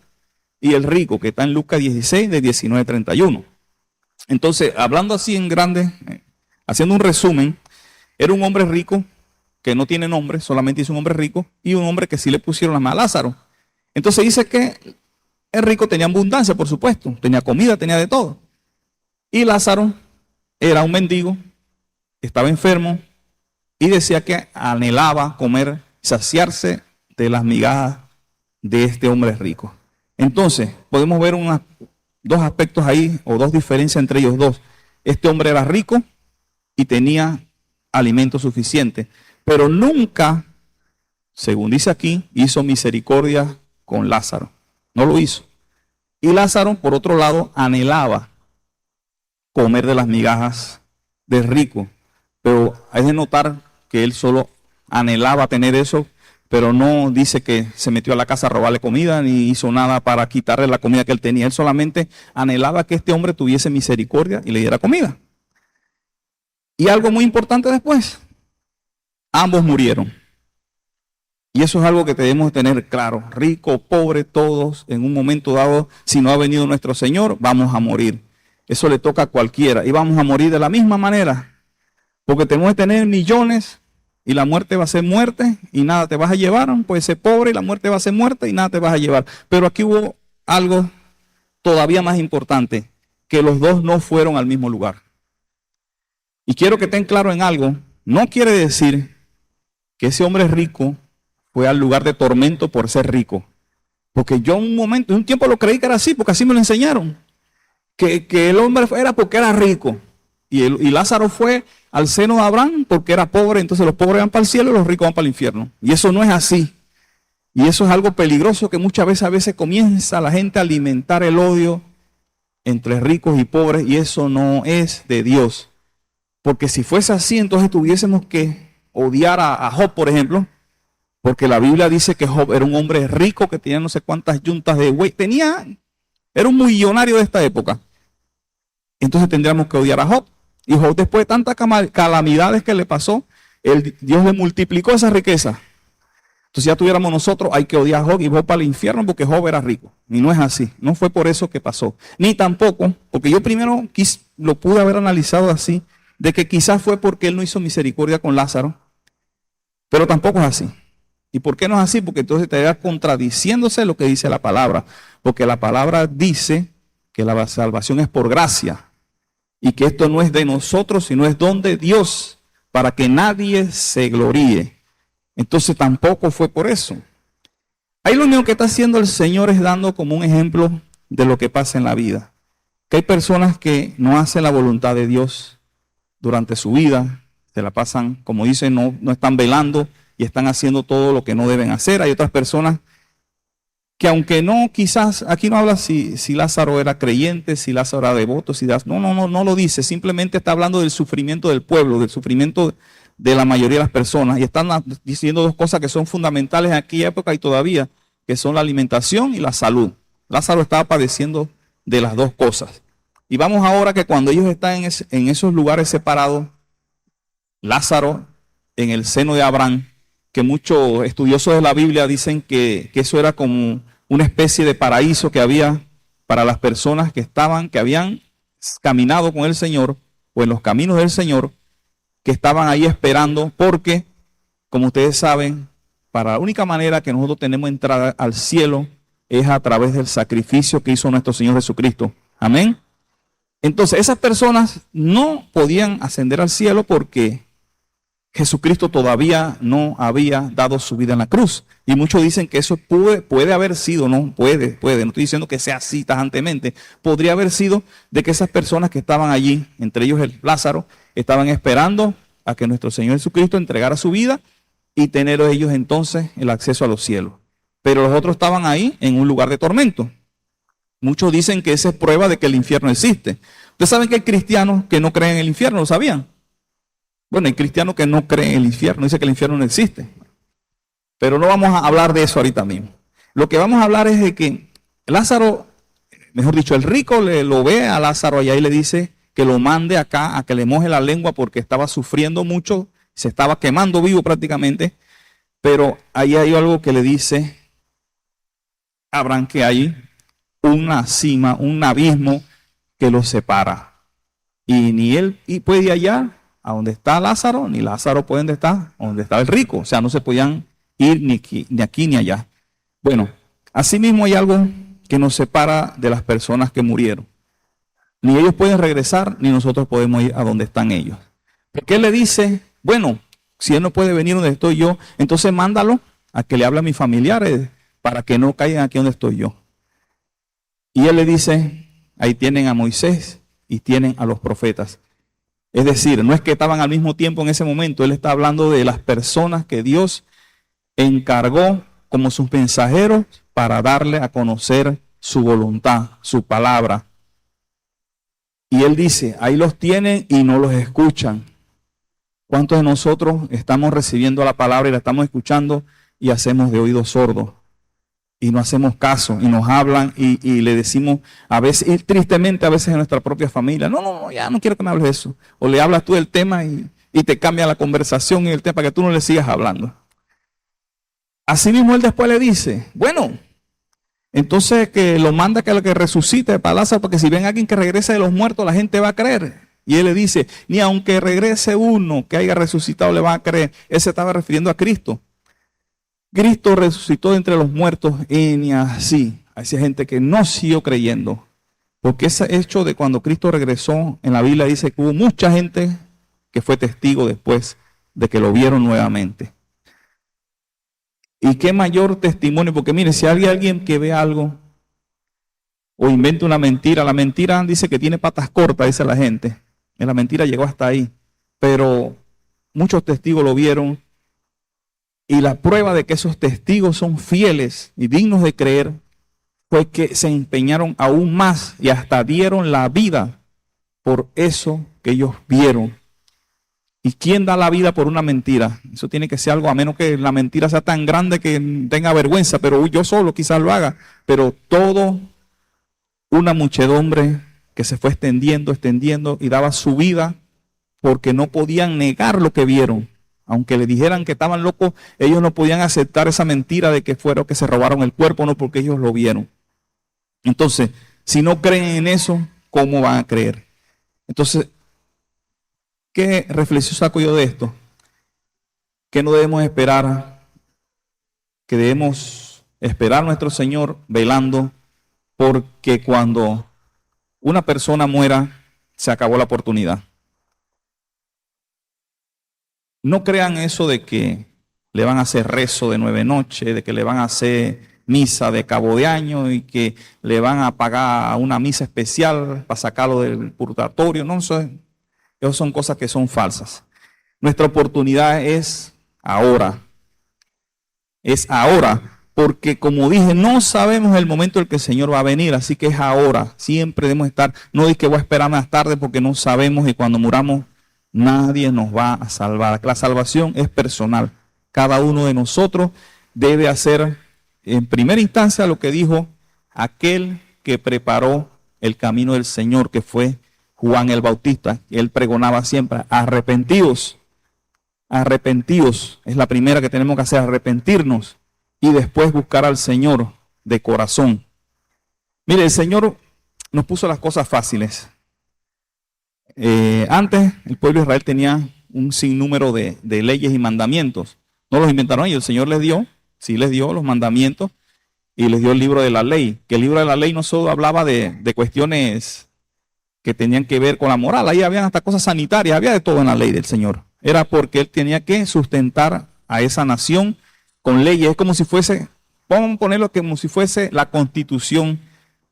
y el rico, que está en Lucas 16, del 19 al 31. Entonces, hablando así en grande, haciendo un resumen, era un hombre rico que no tiene nombre, solamente dice un hombre rico, y un hombre que sí le pusieron la mano a Lázaro. Entonces dice que el rico tenía abundancia, por supuesto, tenía comida, tenía de todo. Y Lázaro era un mendigo, estaba enfermo y decía que anhelaba comer, saciarse de las migajas de este hombre rico. Entonces, podemos ver dos aspectos ahí, o dos diferencias entre ellos dos. Este hombre era rico y tenía alimento suficiente, pero nunca, según dice aquí, hizo misericordia con Lázaro. No lo hizo. Y Lázaro, por otro lado, anhelaba comer de las migajas del rico. Pero hay de notar que él solo anhelaba tener eso, pero no dice que se metió a la casa a robarle comida, ni hizo nada para quitarle la comida que él tenía. Él solamente anhelaba que este hombre tuviese misericordia y le diera comida. Y algo muy importante después, ambos murieron. Y eso es algo que debemos tener claro. Rico, pobre, todos en un momento dado, si no ha venido nuestro Señor, vamos a morir. Eso le toca a cualquiera y vamos a morir de la misma manera. Porque tenemos que tener millones y la muerte va a ser muerte y nada te vas a llevar. Puedes ser pobre y la muerte va a ser muerte y nada te vas a llevar. Pero aquí hubo algo todavía más importante. que los dos no fueron al mismo lugar. Y quiero que estén claros en algo, no quiere decir que ese hombre rico fue al lugar de tormento por ser rico. Porque yo un tiempo lo creí que era así, porque así me lo enseñaron. Que el hombre era porque era rico. Y Lázaro fue al seno de Abraham porque era pobre, entonces los pobres van para el cielo y los ricos van para el infierno. Y eso no es así. Y eso es algo peligroso que muchas veces comienza la gente a alimentar el odio entre ricos y pobres, y eso no es de Dios. Porque si fuese así, entonces tuviésemos que odiar a Job, por ejemplo, porque la Biblia dice que Job era un hombre rico que tenía no sé cuántas yuntas de buey. Era un millonario de esta época. Entonces tendríamos que odiar a Job. Y Job, después de tantas calamidades que le pasó, Dios le multiplicó esa riqueza. Entonces ya tuviéramos nosotros, hay que odiar a Job y Job para el infierno porque Job era rico. Y no es así. No fue por eso que pasó. Ni tampoco, porque yo primero lo pude haber analizado así, de que quizás fue porque él no hizo misericordia con Lázaro. Pero tampoco es así. ¿Y por qué no es así? Porque entonces estaría contradiciéndose lo que dice la palabra. Porque la palabra dice que la salvación es por gracia. Y que esto no es de nosotros, sino es don de Dios, para que nadie se gloríe. Entonces tampoco fue por eso. Ahí lo único que está haciendo el Señor es dando como un ejemplo de lo que pasa en la vida. Que hay personas que no hacen la voluntad de Dios durante su vida, se la pasan, como dicen, no están velando y están haciendo todo lo que no deben hacer. Hay otras personas que aunque no, quizás, aquí no habla si Lázaro era creyente, si Lázaro era devoto, no lo dice, simplemente está hablando del sufrimiento del pueblo, del sufrimiento de la mayoría de las personas, y están diciendo dos cosas que son fundamentales en aquella época y todavía, que son la alimentación y la salud. Lázaro estaba padeciendo de las dos cosas. Y vamos ahora que cuando ellos están en esos lugares separados, Lázaro en el seno de Abraham, que muchos estudiosos de la Biblia dicen que eso era como una especie de paraíso que había para las personas que habían caminado con el Señor o en los caminos del Señor, que estaban ahí esperando, porque, como ustedes saben, para la única manera que nosotros tenemos entrada al cielo es a través del sacrificio que hizo nuestro Señor Jesucristo. Amén. Entonces, esas personas no podían ascender al cielo porque Jesucristo todavía no había dado su vida en la cruz. Y muchos dicen que eso puede haber sido, no estoy diciendo que sea así tajantemente, podría haber sido de que esas personas que estaban allí, entre ellos el Lázaro, estaban esperando a que nuestro Señor Jesucristo entregara su vida y tener ellos entonces el acceso a los cielos. Pero los otros estaban ahí en un lugar de tormento. Muchos dicen que esa es prueba de que el infierno existe. Ustedes saben que hay cristianos que no creen en el infierno, ¿lo sabían? Bueno, hay cristianos que no creen en el infierno, dicen que el infierno no existe. Pero no vamos a hablar de eso ahorita mismo. Lo que vamos a hablar es de que Lázaro, mejor dicho, el rico lo ve a Lázaro allá y le dice que lo mande acá a que le moje la lengua porque estaba sufriendo mucho, se estaba quemando vivo prácticamente. Pero ahí hay algo que le dice a Abraham, que hay una cima, un abismo que los separa. Y ni él puede ir allá a donde está Lázaro, ni Lázaro puede estar donde está el rico. O sea, no se podían ir ni aquí ni allá. Bueno, asimismo hay algo que nos separa de las personas que murieron. Ni ellos pueden regresar, ni nosotros podemos ir a donde están ellos. Porque él le dice, bueno, si él no puede venir donde estoy yo, entonces mándalo a que le hable a mis familiares para que no caigan aquí donde estoy yo. Y él le dice, ahí tienen a Moisés y tienen a los profetas. Es decir, no es que estaban al mismo tiempo en ese momento, él está hablando de las personas que Dios encargó como sus mensajeros para darle a conocer su voluntad, su palabra. Y él dice, ahí los tienen y no los escuchan. ¿Cuántos de nosotros estamos recibiendo la palabra y la estamos escuchando y hacemos de oídos sordos? Y no hacemos caso y nos hablan y le decimos a veces, y tristemente a veces en nuestra propia familia, no, ya no quiero que me hables de eso. O le hablas tú del tema y te cambia la conversación y el tema para que tú no le sigas hablando. Así mismo él después le dice, bueno, entonces que lo manda que resucite para Lázaro, porque si ven a alguien que regrese de los muertos, la gente va a creer. Y él le dice, ni aunque regrese uno que haya resucitado le va a creer. Él se estaba refiriendo a Cristo. Cristo resucitó entre los muertos y ni así. Hay gente que no siguió creyendo. Porque ese hecho de cuando Cristo regresó, en la Biblia dice que hubo mucha gente que fue testigo después de que lo vieron nuevamente. Y qué mayor testimonio, porque mire, si hay alguien que ve algo o inventa una mentira, la mentira dice que tiene patas cortas, dice la gente. Y la mentira llegó hasta ahí. Pero muchos testigos lo vieron. Y la prueba de que esos testigos son fieles y dignos de creer fue que se empeñaron aún más y hasta dieron la vida por eso que ellos vieron. ¿Y quién da la vida por una mentira? Eso tiene que ser algo, a menos que la mentira sea tan grande que tenga vergüenza, pero yo solo quizás lo haga. Pero todo una muchedumbre que se fue extendiendo y daba su vida porque no podían negar lo que vieron. Aunque le dijeran que estaban locos, ellos no podían aceptar esa mentira de que fueron que se robaron el cuerpo, no, porque ellos lo vieron. Entonces, si no creen en eso, ¿cómo van a creer? Entonces, ¿qué reflexión saco yo de esto? Que no debemos esperar, que debemos esperar a nuestro Señor velando, porque cuando una persona muera, se acabó la oportunidad. No crean eso de que le van a hacer rezo de 9 noches, de que le van a hacer misa de cabo de año y que le van a pagar una misa especial para sacarlo del purgatorio. No, eso son cosas que son falsas. Nuestra oportunidad es ahora. Es ahora, porque como dije, no sabemos el momento en que el Señor va a venir, así que es ahora. Siempre debemos estar, no es que voy a esperar más tarde porque no sabemos y cuando muramos nadie nos va a salvar. La salvación es personal. Cada uno de nosotros debe hacer en primera instancia lo que dijo aquel que preparó el camino del Señor, que fue Juan el Bautista. Él pregonaba siempre: arrepentidos, arrepentidos. Es la primera que tenemos que hacer, arrepentirnos y después buscar al Señor de corazón. Mire, el Señor nos puso las cosas fáciles. Antes el pueblo de Israel tenía un sinnúmero de leyes y mandamientos. No los inventaron ellos, el Señor les dio, sí les dio los mandamientos y les dio el libro de la ley. Que el libro de la ley no solo hablaba de cuestiones que tenían que ver con la moral, ahí había hasta cosas sanitarias, había de todo en la ley del Señor. Era porque Él tenía que sustentar a esa nación con leyes. Es como si fuese, vamos a ponerlo como si fuese la constitución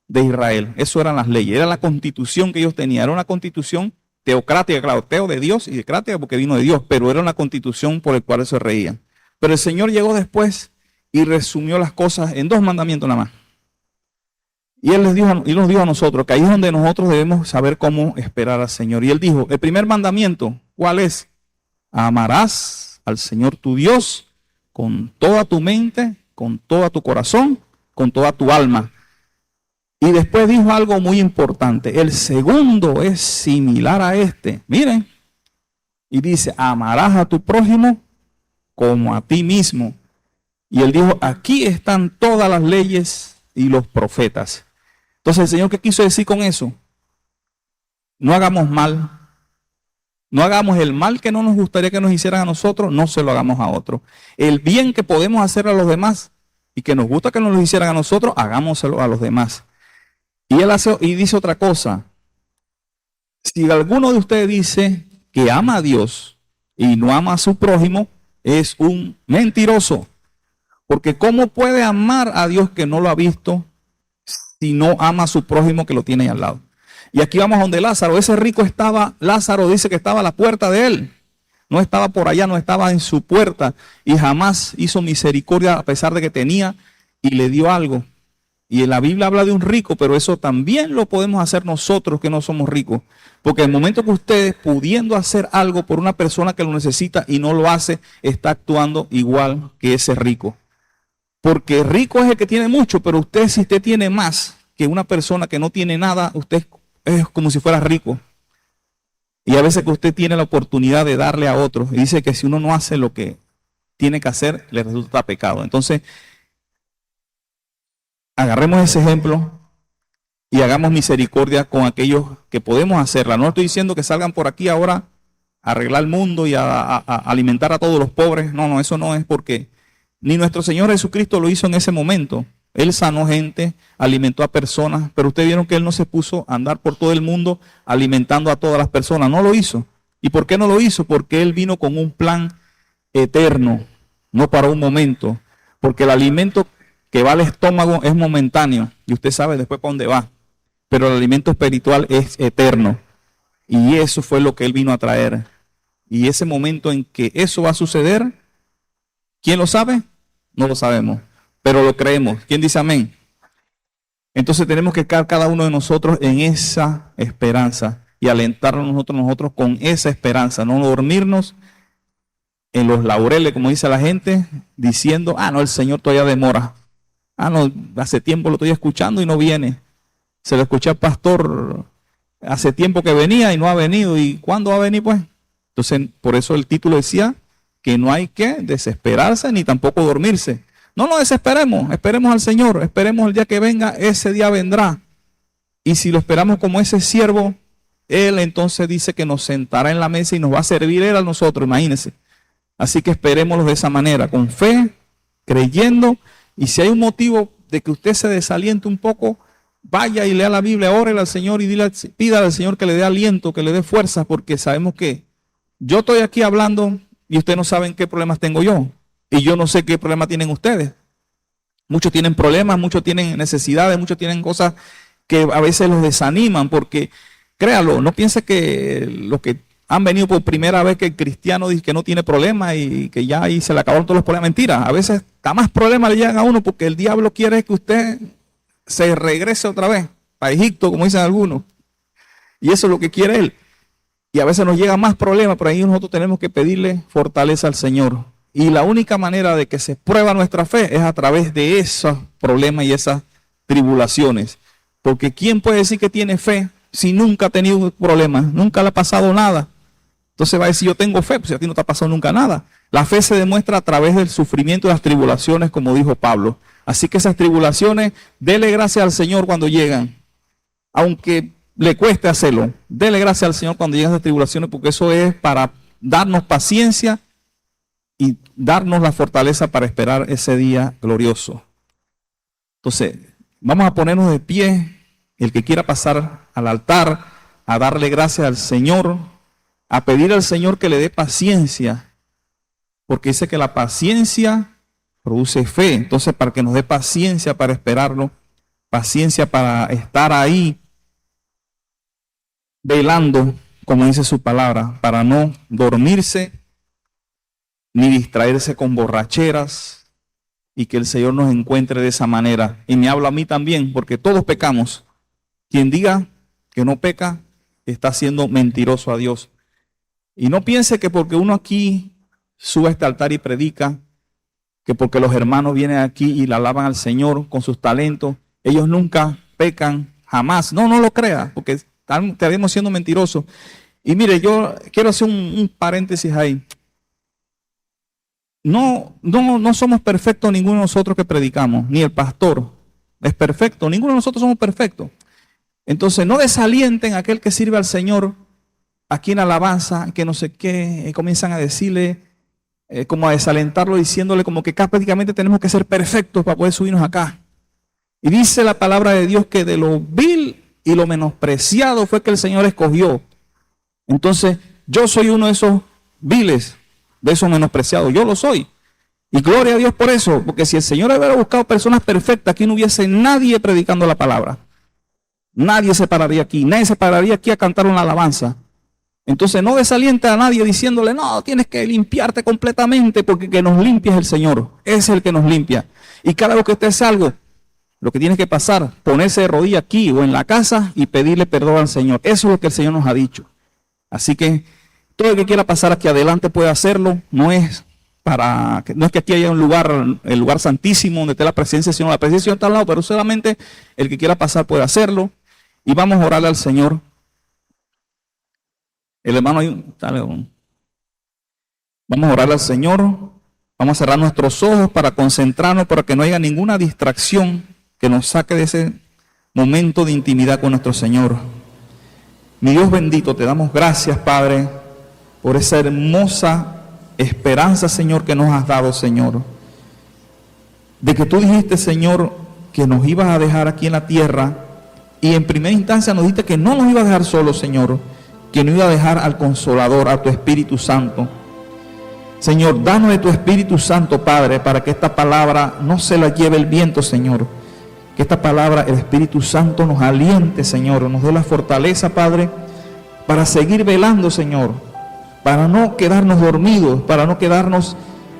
de Israel. Eso eran las leyes, era la constitución que ellos tenían, era una constitución teocrática, claro, teo de Dios y crática porque vino de Dios, pero era una constitución por la cual ellos se reían. Pero el Señor llegó después y resumió las cosas en 2 mandamientos nada más. Y Él nos dijo a nosotros que ahí es donde nosotros debemos saber cómo esperar al Señor. Y Él dijo, el primer mandamiento, ¿cuál es? Amarás al Señor tu Dios con toda tu mente, con todo tu corazón, con toda tu alma. Y después dijo algo muy importante. El segundo es similar a este. Miren. Y dice, amarás a tu prójimo como a ti mismo. Y Él dijo, aquí están todas las leyes y los profetas. Entonces, ¿el Señor qué quiso decir con eso? No hagamos mal. No hagamos el mal que no nos gustaría que nos hicieran a nosotros, no se lo hagamos a otros. El bien que podemos hacer a los demás y que nos gusta que nos lo hicieran a nosotros, hagámoselo a los demás. Y Él dice otra cosa. Si alguno de ustedes dice que ama a Dios y no ama a su prójimo, es un mentiroso. Porque ¿cómo puede amar a Dios que no lo ha visto si no ama a su prójimo que lo tiene ahí al lado? Y aquí vamos a donde Lázaro. Ese rico estaba, Lázaro dice que estaba a la puerta de él. No estaba por allá, no estaba en su puerta. Y jamás hizo misericordia a pesar de que tenía y le dio algo. Y en la Biblia habla de un rico, pero eso también lo podemos hacer nosotros que no somos ricos. Porque en el momento que ustedes, pudiendo hacer algo por una persona que lo necesita y no lo hace, está actuando igual que ese rico. Porque rico es el que tiene mucho, pero usted, si usted tiene más que una persona que no tiene nada, usted es como si fuera rico. Y a veces que usted tiene la oportunidad de darle a otros. Y dice que si uno no hace lo que tiene que hacer, le resulta pecado. Entonces, agarremos ese ejemplo y hagamos misericordia con aquellos que podemos hacerla. No estoy diciendo que salgan por aquí ahora a arreglar el mundo y a alimentar a todos los pobres. No, eso no es, porque ni nuestro Señor Jesucristo lo hizo en ese momento. Él sanó gente, alimentó a personas, pero ustedes vieron que Él no se puso a andar por todo el mundo alimentando a todas las personas. No lo hizo. ¿Y por qué no lo hizo? Porque Él vino con un plan eterno, no para un momento. Porque el alimento que va al estómago es momentáneo y usted sabe después para dónde va. Pero el alimento espiritual es eterno. Y eso fue lo que Él vino a traer. Y ese momento en que eso va a suceder, ¿quién lo sabe? No lo sabemos, pero lo creemos. ¿Quién dice amén? Entonces tenemos que estar cada uno de nosotros en esa esperanza y alentarnos nosotros con esa esperanza, no dormirnos en los laureles, como dice la gente, diciendo, no, el Señor todavía demora. No, hace tiempo lo estoy escuchando y no viene. Se lo escuché al pastor hace tiempo que venía y no ha venido. ¿Y cuándo va a venir, pues? Entonces, por eso el título decía que no hay que desesperarse ni tampoco dormirse. No nos desesperemos, esperemos al Señor, esperemos el día que venga, ese día vendrá. Y si lo esperamos como ese siervo, Él entonces dice que nos sentará en la mesa y nos va a servir Él a nosotros, imagínense. Así que esperémoslo de esa manera, con fe, creyendo, y si hay un motivo de que usted se desaliente un poco, vaya y lea la Biblia, órele al Señor y pídale al Señor que le dé aliento, que le dé fuerza, porque sabemos que yo estoy aquí hablando y ustedes no saben qué problemas tengo yo. Y yo no sé qué problemas tienen ustedes. Muchos tienen problemas, muchos tienen necesidades, muchos tienen cosas que a veces los desaniman, porque créalo, no piense que los que han venido por primera vez que el cristiano dice que no tiene problemas y que ya ahí se le acabaron todos los problemas. Mentira, a veces más problemas le llegan a uno porque el diablo quiere que usted se regrese otra vez a Egipto, como dicen algunos. Y eso es lo que quiere él. Y a veces nos llegan más problemas, pero ahí nosotros tenemos que pedirle fortaleza al Señor. Y la única manera de que se prueba nuestra fe es a través de esos problemas y esas tribulaciones. Porque ¿quién puede decir que tiene fe si nunca ha tenido problemas? Nunca le ha pasado nada. Entonces va a decir, yo tengo fe, pues si a ti no te ha pasado nunca nada. La fe se demuestra a través del sufrimiento y las tribulaciones, como dijo Pablo. Así que esas tribulaciones, dele gracias al Señor cuando llegan. Aunque le cueste hacerlo, dele gracias al Señor cuando llegan esas tribulaciones, porque eso es para darnos paciencia y darnos la fortaleza para esperar ese día glorioso. Entonces, vamos a ponernos de pie, el que quiera pasar al altar, a darle gracias al Señor, a pedir al Señor que le dé paciencia, porque dice que la paciencia produce fe. Entonces, para que nos dé paciencia para esperarlo, paciencia para estar ahí, velando, como dice su palabra, para no dormirse, ni distraerse con borracheras, y que el Señor nos encuentre de esa manera. Y me habla a mí también, porque todos pecamos. Quien diga que no peca, está siendo mentiroso a Dios. Y no piense que porque uno aquí sube a este altar y predica, que porque los hermanos vienen aquí y le alaban al Señor con sus talentos, ellos nunca pecan, jamás. No, no lo crea, porque estaremos siendo mentirosos. Y mire, yo quiero hacer un paréntesis ahí. No somos perfectos ninguno de nosotros que predicamos, ni el pastor es perfecto, ninguno de nosotros somos perfectos. Entonces no desalienten a aquel que sirve al Señor aquí en alabanza, que no sé qué, comienzan a decirle, como a desalentarlo, diciéndole como que acá prácticamente tenemos que ser perfectos para poder subirnos acá. Y dice la palabra de Dios que de lo vil y lo menospreciado fue que el Señor escogió. Entonces yo soy uno de esos viles, de esos menospreciados, yo lo soy. Y gloria a Dios por eso, porque si el Señor hubiera buscado personas perfectas, aquí no hubiese nadie predicando la palabra. Nadie se pararía aquí, nadie se pararía aquí a cantar una alabanza. Entonces no desaliente a nadie diciéndole, no, tienes que limpiarte completamente, porque que nos limpia es el Señor, es el que nos limpia. Y cada vez que usted salga, lo que tiene que pasar, ponerse de rodilla aquí o en la casa y pedirle perdón al Señor. Eso es lo que el Señor nos ha dicho. Así que todo el que quiera pasar aquí adelante puede hacerlo. No es que aquí haya un lugar, el lugar santísimo donde esté la presencia, sino la presencia está al lado, pero solamente el que quiera pasar puede hacerlo. Y vamos a orarle al Señor. El hermano, vamos a orarle al Señor. Vamos a cerrar nuestros ojos para concentrarnos, para que no haya ninguna distracción que nos saque de ese momento de intimidad con nuestro Señor. Mi Dios bendito, te damos gracias, Padre, por esa hermosa esperanza, Señor, que nos has dado, Señor. De que tú dijiste, Señor, que nos ibas a dejar aquí en la tierra, y en primera instancia nos dijiste que no nos ibas a dejar solos, Señor, que nos iba a dejar al Consolador, a tu Espíritu Santo. Señor, danos de tu Espíritu Santo, Padre, para que esta palabra no se la lleve el viento, Señor. Que esta palabra, el Espíritu Santo, nos aliente, Señor, nos dé la fortaleza, Padre, para seguir velando, Señor, para no quedarnos dormidos, para no quedarnos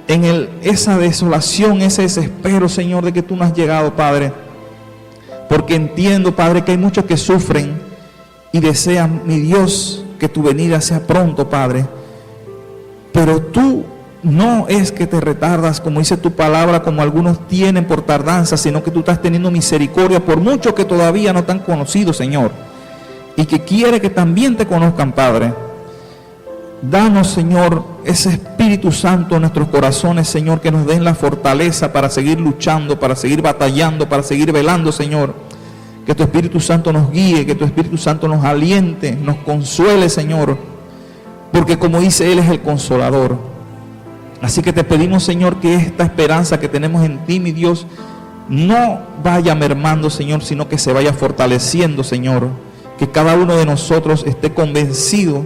en esa desolación, ese desespero, Señor, de que tú no has llegado, Padre. Porque entiendo, Padre, que hay muchos que sufren y desean, mi Dios, que tu venida sea pronto, Padre. Pero tú no es que te retardas, como dice tu palabra, como algunos tienen por tardanza, sino que tú estás teniendo misericordia por muchos que todavía no te han conocido, Señor, y que quiere que también te conozcan, Padre. Danos, Señor, ese Espíritu Santo en nuestros corazones, Señor, que nos den la fortaleza para seguir luchando, para seguir batallando, para seguir velando, Señor. Que tu Espíritu Santo nos guíe, que tu Espíritu Santo nos aliente, nos consuele, Señor, porque como dice Él, es el Consolador. Así que te pedimos, Señor, que esta esperanza que tenemos en ti, mi Dios, no vaya mermando, Señor, sino que se vaya fortaleciendo, Señor. Que cada uno de nosotros esté convencido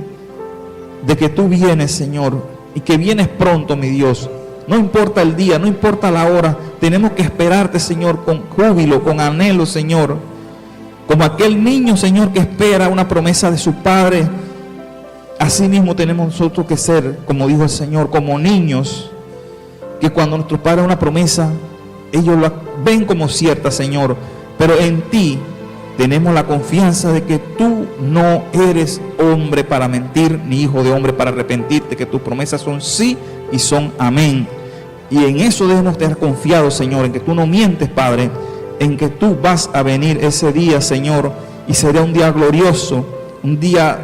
de que tú vienes, Señor, y que vienes pronto, mi Dios. No importa el día, no importa la hora, tenemos que esperarte, Señor, con júbilo, con anhelo, Señor. Como aquel niño, Señor, que espera una promesa de su padre. Así mismo tenemos nosotros que ser, como dijo el Señor, como niños, que cuando nuestro Padre da una promesa, ellos la ven como cierta, Señor, pero en ti tenemos la confianza de que tú no eres hombre para mentir, ni hijo de hombre para arrepentirte, que tus promesas son sí y son amén. Y en eso debemos estar confiados, Señor, en que tú no mientes, Padre, en que tú vas a venir ese día, Señor, y será un día glorioso, un día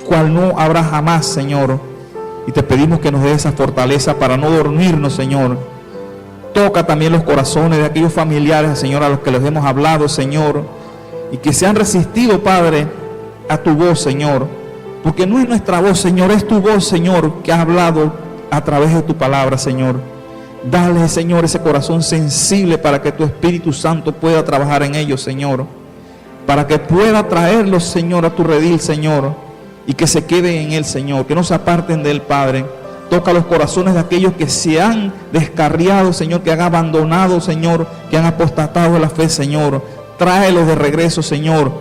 cual no habrá jamás, Señor. Y te pedimos que nos dé esa fortaleza para no dormirnos, Señor. Toca también los corazones de aquellos familiares, Señor, a los que les hemos hablado, Señor, y que se han resistido, Padre, a tu voz, Señor, porque no es nuestra voz, Señor, es tu voz, Señor, que ha hablado a través de tu palabra, Señor. Dale, Señor, ese corazón sensible para que tu Espíritu Santo pueda trabajar en ellos, Señor, para que pueda traerlos, Señor, a tu redil, Señor, y que se queden en él, Señor, que no se aparten de él, Padre. Toca los corazones de aquellos que se han descarriado, Señor, que han abandonado, Señor, que han apostatado de la fe, Señor. Tráelos de regreso, Señor.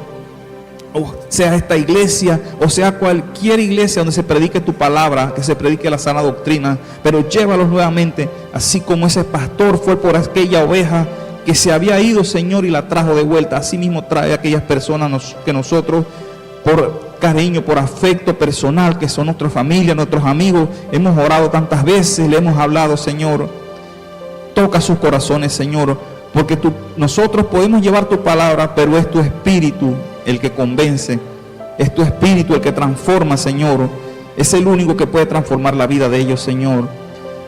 O sea esta iglesia, o sea cualquier iglesia donde se predique tu palabra, que se predique la sana doctrina, pero llévalos nuevamente, así como ese pastor fue por aquella oveja que se había ido, Señor, y la trajo de vuelta. Así mismo trae a aquellas personas que nosotros, por cariño, por afecto personal, que son nuestra familia, nuestros amigos, hemos orado tantas veces, le hemos hablado, Señor. Toca sus corazones, Señor, porque nosotros podemos llevar tu palabra, pero es tu Espíritu el que convence, es tu Espíritu el que transforma, Señor. Es el único que puede transformar la vida de ellos, Señor.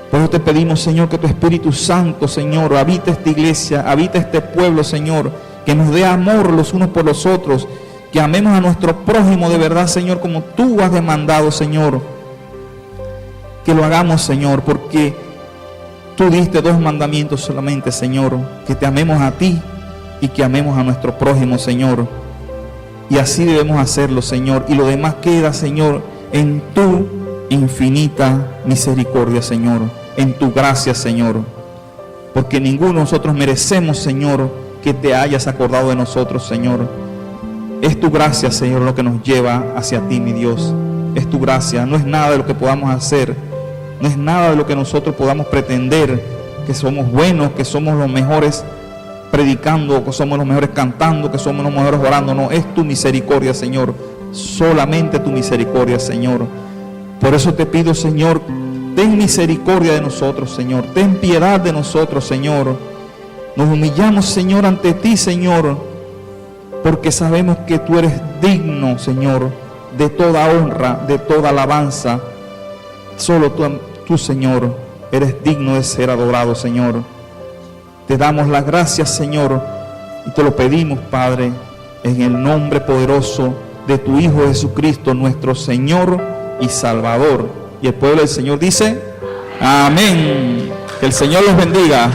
Por eso te pedimos, Señor, que tu Espíritu Santo, Señor, habite esta iglesia, habite este pueblo, Señor, que nos dé amor los unos por los otros, que amemos a nuestro prójimo de verdad, Señor, como tú has demandado, Señor. Que lo hagamos, Señor, porque tú diste 2 mandamientos solamente, Señor. Que te amemos a ti y que amemos a nuestro prójimo, Señor. Y así debemos hacerlo, Señor. Y lo demás queda, Señor, en tu infinita misericordia, Señor. En tu gracia, Señor. Porque ninguno de nosotros merecemos, Señor, que te hayas acordado de nosotros, Señor. Es tu gracia, Señor, lo que nos lleva hacia ti, mi Dios. Es tu gracia, no es nada de lo que podamos hacer, no es nada de lo que nosotros podamos pretender, que somos buenos, que somos los mejores predicando, que somos los mejores cantando, que somos los mejores orando. No, es tu misericordia, Señor, solamente tu misericordia, Señor. Por eso te pido, Señor, ten misericordia de nosotros, Señor, ten piedad de nosotros, Señor. Nos humillamos, Señor, ante ti, Señor, porque sabemos que tú eres digno, Señor, de toda honra, de toda alabanza. Solo tú, Señor, eres digno de ser adorado, Señor. Te damos las gracias, Señor, y te lo pedimos, Padre, en el nombre poderoso de tu Hijo Jesucristo, nuestro Señor y Salvador. Y el pueblo del Señor dice, amén. Que el Señor los bendiga.